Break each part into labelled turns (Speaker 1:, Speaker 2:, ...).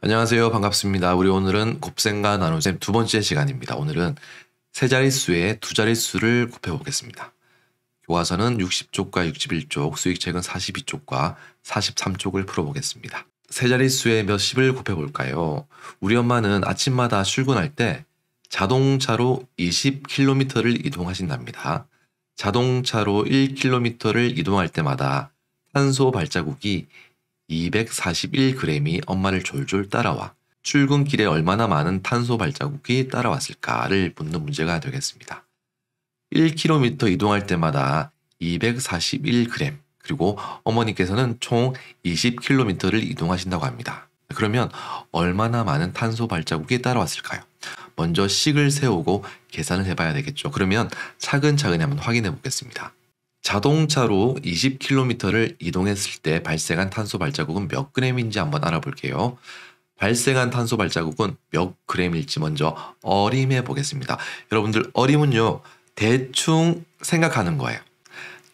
Speaker 1: 안녕하세요. 반갑습니다. 우리 오늘은 곱셈과 나눗셈 두 번째 시간입니다. 오늘은 세 자릿수의 두 자릿수를 곱해보겠습니다. 교과서는 60쪽과 61쪽, 수익책은 42쪽과 43쪽을 풀어보겠습니다. 세 자릿수의 몇십을 곱해볼까요? 우리 엄마는 아침마다 출근할 때 자동차로 20km를 이동하신답니다. 자동차로 1km를 이동할 때마다 탄소 발자국이 241g이 엄마를 졸졸 따라와 출근길에 얼마나 많은 탄소 발자국이 따라왔을까를 묻는 문제가 되겠습니다. 1km 이동할 때마다 241g, 그리고 어머니께서는 총 20km를 이동하신다고 합니다. 그러면 얼마나 많은 탄소 발자국이 따라왔을까요? 먼저 식을 세우고 계산을 해봐야 되겠죠. 그러면 차근차근히 한번 확인해 보겠습니다. 자동차로 20km를 이동했을 때 발생한 탄소 발자국은 몇 g인지 한번 알아볼게요. 발생한 탄소 발자국은 몇 g일지 먼저 어림해 보겠습니다. 여러분들, 어림은요, 대충 생각하는 거예요.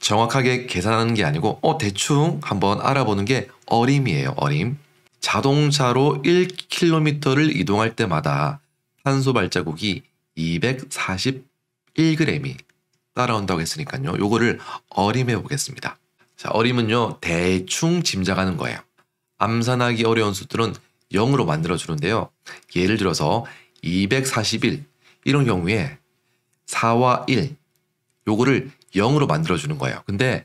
Speaker 1: 정확하게 계산하는 게 아니고 대충 한번 알아보는 게 어림이에요. 어림. 자동차로 1km를 이동할 때마다 탄소 발자국이 241g이 따라온다고 했으니까요. 요거를 어림해 보겠습니다. 자, 어림은요, 대충 짐작하는 거예요. 암산하기 어려운 수들은 0으로 만들어 주는데요. 예를 들어서 241 이런 경우에 4와 1 요거를 0으로 만들어 주는 거예요. 근데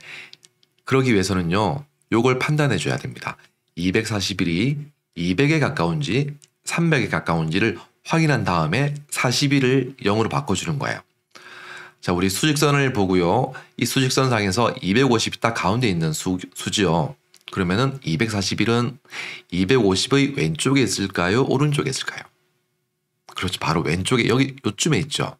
Speaker 1: 그러기 위해서는요, 요걸 판단해 줘야 됩니다. 241이 200에 가까운지 300에 가까운지를 확인한 다음에 41을 0으로 바꿔주는 거예요. 자, 우리 수직선을 보고요. 이 수직선 상에서 250이 딱 가운데 있는 수지요. 그러면은 241은 250의 왼쪽에 있을까요? 오른쪽에 있을까요? 그렇죠. 바로 왼쪽에, 여기 요쯤에 있죠.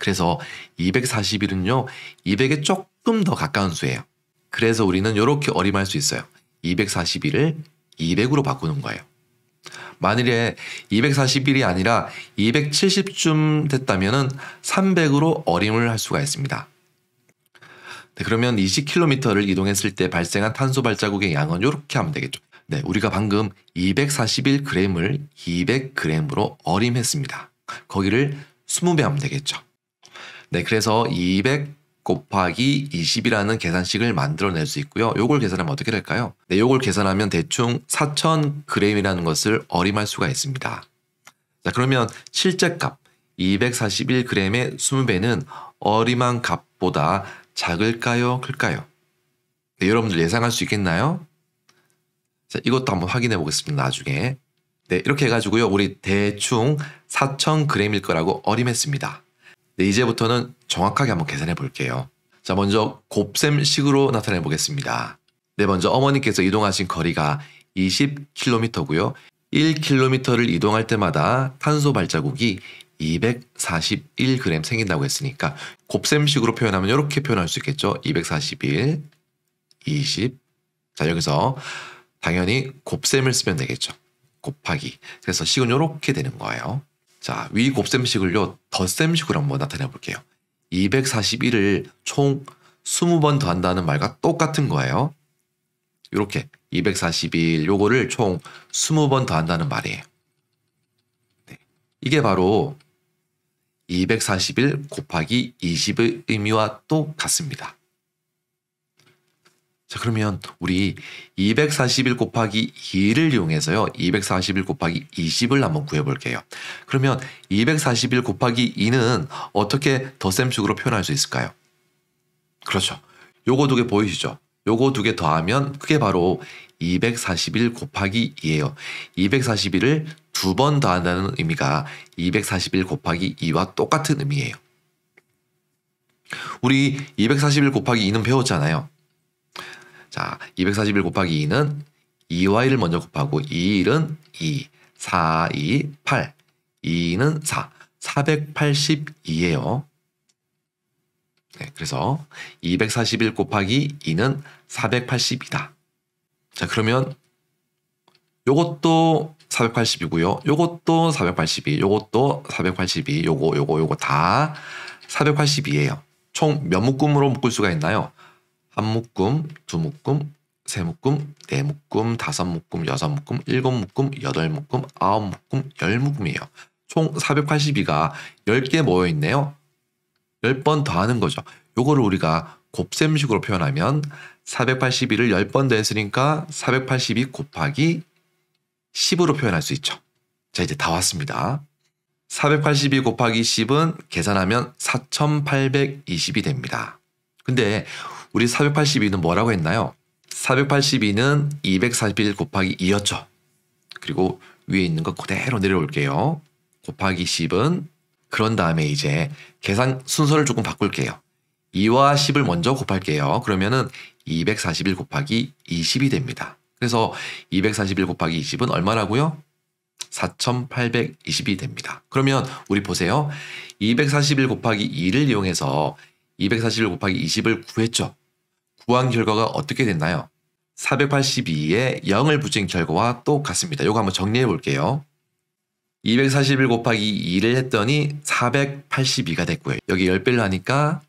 Speaker 1: 그래서 241은요, 200에 조금 더 가까운 수예요. 그래서 우리는 이렇게 어림할 수 있어요. 241을 200으로 바꾸는 거예요. 만일에 241이 아니라 270쯤 됐다면 300으로 어림을 할 수가 있습니다. 네, 그러면 20km를 이동했을 때 발생한 탄소 발자국의 양은 이렇게 하면 되겠죠. 네, 우리가 방금 241g을 200g으로 어림했습니다. 거기를 20배 하면 되겠죠. 네, 그래서 200 곱하기 20이라는 계산식을 만들어낼 수 있고요. 요걸 계산하면 어떻게 될까요? 네, 요걸 계산하면 대충 4000g이라는 것을 어림할 수가 있습니다. 자, 그러면 실제 값 241g의 20배는 어림한 값보다 작을까요? 클까요? 네, 여러분들 예상할 수 있겠나요? 자, 이것도 한번 확인해 보겠습니다. 나중에. 네, 이렇게 해가지고요. 우리 대충 4000g일 거라고 어림했습니다. 네, 이제부터는 정확하게 한번 계산해 볼게요. 자, 먼저 곱셈식으로 나타내 보겠습니다. 네, 먼저 어머니께서 이동하신 거리가 20km고요. 1km를 이동할 때마다 탄소 발자국이 241g 생긴다고 했으니까 곱셈식으로 표현하면 이렇게 표현할 수 있겠죠. 241, 20. 자, 여기서 당연히 곱셈을 쓰면 되겠죠. 곱하기. 그래서 식은 이렇게 되는 거예요. 자, 위 곱셈식을요, 덧셈식으로 한번 나타내 볼게요. 241을 총 20번 더한다는 말과 똑같은 거예요. 이렇게 241 요거를 총 20번 더한다는 말이에요. 네. 이게 바로 241 곱하기 20의 의미와 똑같습니다. 자, 그러면 우리 241 곱하기 2를 이용해서요, 241 곱하기 20을 한번 구해볼게요. 그러면 241 곱하기 2는 어떻게 덧셈식으로 표현할 수 있을까요? 그렇죠. 요거 두 개 보이시죠? 요거 두 개 더하면 그게 바로 241 곱하기 2예요. 241을 두 번 더한다는 의미가 241 곱하기 2와 똑같은 의미예요. 우리 241 곱하기 2는 배웠잖아요. 자, 241 곱하기 2는 2와 1을 먼저 곱하고 2는 2, 4, 2, 8, 2는 4, 482예요. 네, 그래서 241 곱하기 2는 480이다. 자, 그러면 요것도 480이고요. 요것도 482, 요것도 482, 요거 다 482예요. 총 몇 묶음으로 묶을 수가 있나요? 한 묶음, 두 묶음, 3묶음, 4묶음, 5묶음, 6묶음, 7묶음, 8묶음, 9묶음, 10묶음이에요. 총 482가 10개 모여있네요. 10번 더하는 거죠. 요거를 우리가 곱셈식으로 표현하면 482를 10번 더했으니까 482 곱하기 10으로 표현할 수 있죠. 자, 이제 다 왔습니다. 482 곱하기 10은 계산하면 4820이 됩니다. 근데 우리 482는 뭐라고 했나요? 482는 241 곱하기 2였죠. 그리고 위에 있는 거 그대로 내려올게요. 곱하기 10은 그런 다음에 이제 계산 순서를 조금 바꿀게요. 2와 10을 먼저 곱할게요. 그러면은 241 곱하기 20이 됩니다. 그래서 241 곱하기 20은 얼마라고요? 4820이 됩니다. 그러면 우리 보세요. 241 곱하기 2를 이용해서 241 곱하기 20을 구했죠. 구한 결과가 어떻게 됐나요? 482에 0을 붙인 결과와 똑같습니다. 이거 한번 정리해 볼게요. 241 곱하기 2를 했더니 482가 됐고요. 여기 10배를 하니까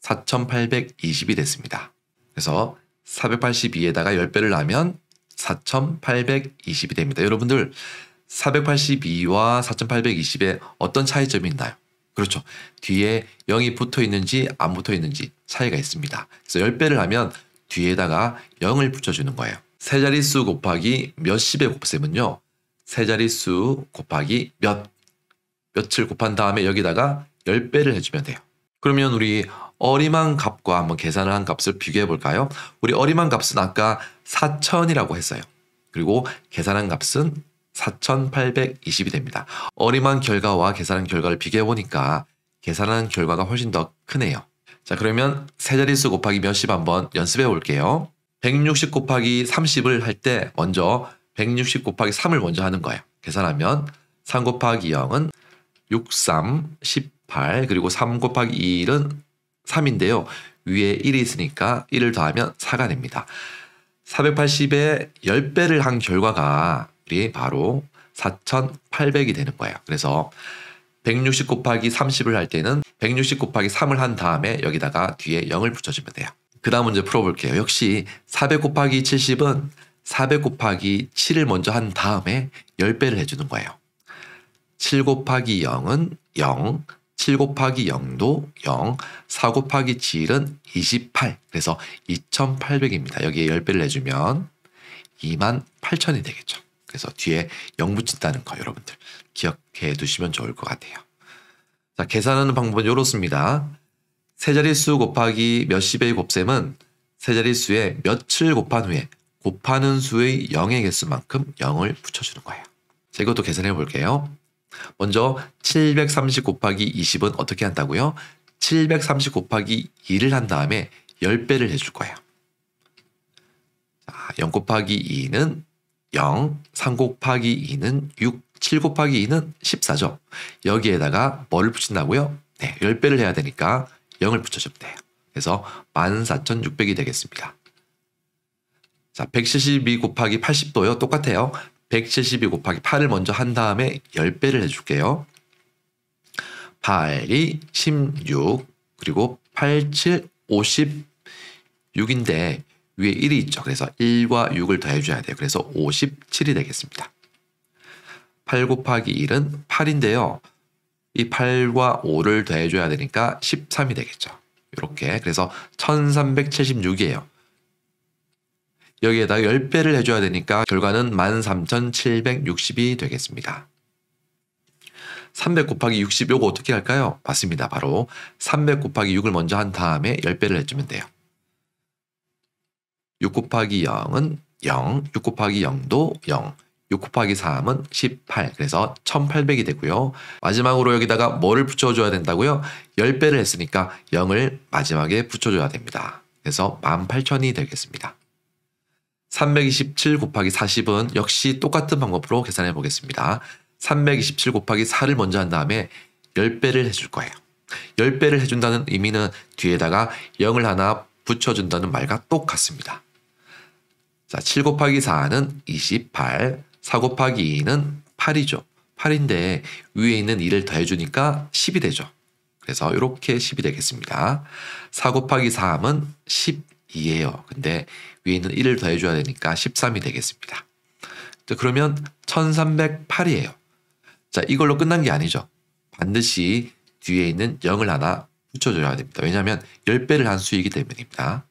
Speaker 1: 4820이 됐습니다. 그래서 482에다가 10배를 하면 4820이 됩니다. 여러분들 482와 4820에 어떤 차이점이 있나요? 그렇죠. 뒤에 0이 붙어 있는지 안 붙어 있는지 차이가 있습니다. 그래서 10배를 하면 뒤에다가 0을 붙여주는 거예요. 세 자릿수 곱하기 몇십의 곱셈은요. 세 자릿수 곱하기 몇을 곱한 다음에 여기다가 10배를 해주면 돼요. 그러면 우리 어림한 값과 한번 계산을 한 값을 비교해 볼까요? 우리 어림한 값은 아까 4000이라고 했어요. 그리고 계산한 값은 4820이 됩니다. 어림한 결과와 계산한 결과를 비교해 보니까 계산한 결과가 훨씬 더 크네요. 자, 그러면 세 자릿수 곱하기 몇십 한번 연습해 볼게요. 160 곱하기 30을 할 때 먼저 160 곱하기 3을 먼저 하는 거예요. 계산하면 3 곱하기 0은 63, 18, 그리고 3 곱하기 1은 3인데요. 위에 1이 있으니까 1을 더하면 4가 됩니다. 480에 10배를 한 결과가 우리 바로 4800이 되는 거예요. 그래서 160 곱하기 30을 할 때는 160 곱하기 3을 한 다음에 여기다가 뒤에 0을 붙여주면 돼요. 그 다음 문제 풀어볼게요. 역시 400 곱하기 70은 400 곱하기 7을 먼저 한 다음에 10배를 해주는 거예요. 7 곱하기 0은 0, 7 곱하기 0도 0, 4 곱하기 7은 28. 그래서 2800입니다. 여기에 10배를 해주면 28000이 되겠죠. 그래서 뒤에 0 붙인다는 거 여러분들 기억해 두시면 좋을 것 같아요. 자, 계산하는 방법은 이렇습니다. 세 자릿수 곱하기 몇십의 곱셈은 세 자릿수에 몇을 곱한 후에 곱하는 수의 0의 개수만큼 0을 붙여주는 거예요. 자, 이것도 계산해 볼게요. 먼저 730 곱하기 20은 어떻게 한다고요? 730 곱하기 2를 한 다음에 10배를 해줄 거예요. 자, 0 곱하기 2는 0, 3 곱하기 2는 6, 7 곱하기 2는 14죠. 여기에다가 뭐를 붙인다고요? 네, 10배를 해야 되니까 0을 붙여주면 돼요. 그래서 14600이 되겠습니다. 자, 172 곱하기 80도요. 똑같아요. 172 곱하기 8을 먼저 한 다음에 10배를 해줄게요. 8이 16, 그리고 8, 7, 56인데 위에 1이 있죠. 그래서 1과 6을 더해줘야 돼요. 그래서 57이 되겠습니다. 8 곱하기 1은 8인데요. 이 8과 5를 더해줘야 되니까 13이 되겠죠. 이렇게. 그래서 1376이에요. 여기에다가 10배를 해줘야 되니까 결과는 13760이 되겠습니다. 300 곱하기 60 요거 어떻게 할까요? 맞습니다. 바로 300 곱하기 6을 먼저 한 다음에 10배를 해주면 돼요. 6 곱하기 0은 0, 6 곱하기 0도 0, 6 곱하기 3은 18, 그래서 1800이 되고요. 마지막으로 여기다가 뭐를 붙여줘야 된다고요? 10배를 했으니까 0을 마지막에 붙여줘야 됩니다. 그래서 18000이 되겠습니다. 327 곱하기 40은 역시 똑같은 방법으로 계산해 보겠습니다. 327 곱하기 4를 먼저 한 다음에 10배를 해줄 거예요. 10배를 해준다는 의미는 뒤에다가 0을 하나 붙여준다는 말과 똑같습니다. 자, 7 곱하기 4는 28, 4 곱하기 2는 8이죠. 8인데 위에 있는 2를 더해주니까 10이 되죠. 그래서 이렇게 10이 되겠습니다. 4 곱하기 3은 2예요. 근데 위에 있는 1을 더해줘야 되니까 13이 되겠습니다. 자, 그러면 1308이에요. 자, 이걸로 끝난 게 아니죠. 반드시 뒤에 있는 0을 하나 붙여줘야 됩니다. 왜냐하면 10배를 한 수이기 때문입니다.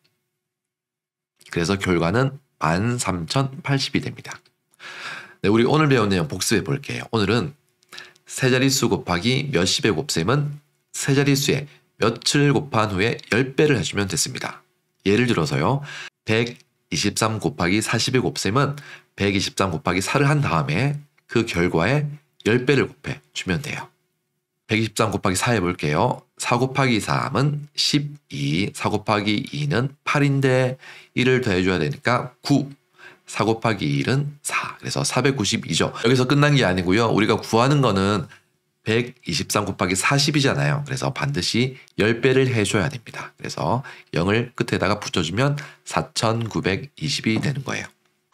Speaker 1: 그래서 결과는 13,080이 됩니다. 네, 우리 오늘 배운 내용 복습해 볼게요. 오늘은 세 자릿수 곱하기 몇십의 곱셈은 세 자릿수에 몇을 곱한 후에 10배를 해주면 됐습니다. 예를 들어서요. 123 곱하기 40의 곱셈은 123 곱하기 4를 한 다음에 그 결과에 10배를 곱해 주면 돼요. 123 곱하기 4 해볼게요. 4 곱하기 3은 12, 4 곱하기 2는 8인데 1을 더해줘야 되니까 9, 4 곱하기 1은 4, 그래서 492죠. 여기서 끝난 게 아니고요. 우리가 구하는 거는 123 곱하기 40이잖아요. 그래서 반드시 10배를 해줘야 됩니다. 그래서 0을 끝에다가 붙여주면 4920이 되는 거예요.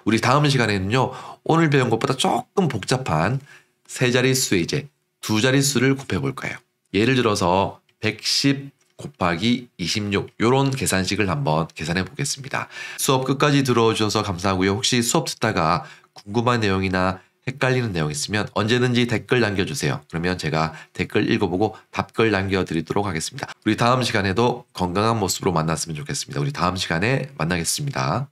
Speaker 1: 우리 다음 시간에는요. 오늘 배운 것보다 조금 복잡한 세 자릿수의 이제 두 자릿수를 곱해볼 거예요. 예를 들어서 110 곱하기 26 이런 계산식을 한번 계산해 보겠습니다. 수업 끝까지 들어주셔서 감사하고요. 혹시 수업 듣다가 궁금한 내용이나 헷갈리는 내용 있으면 언제든지 댓글 남겨주세요. 그러면 제가 댓글 읽어보고 답글 남겨드리도록 하겠습니다. 우리 다음 시간에도 건강한 모습으로 만났으면 좋겠습니다. 우리 다음 시간에 만나겠습니다.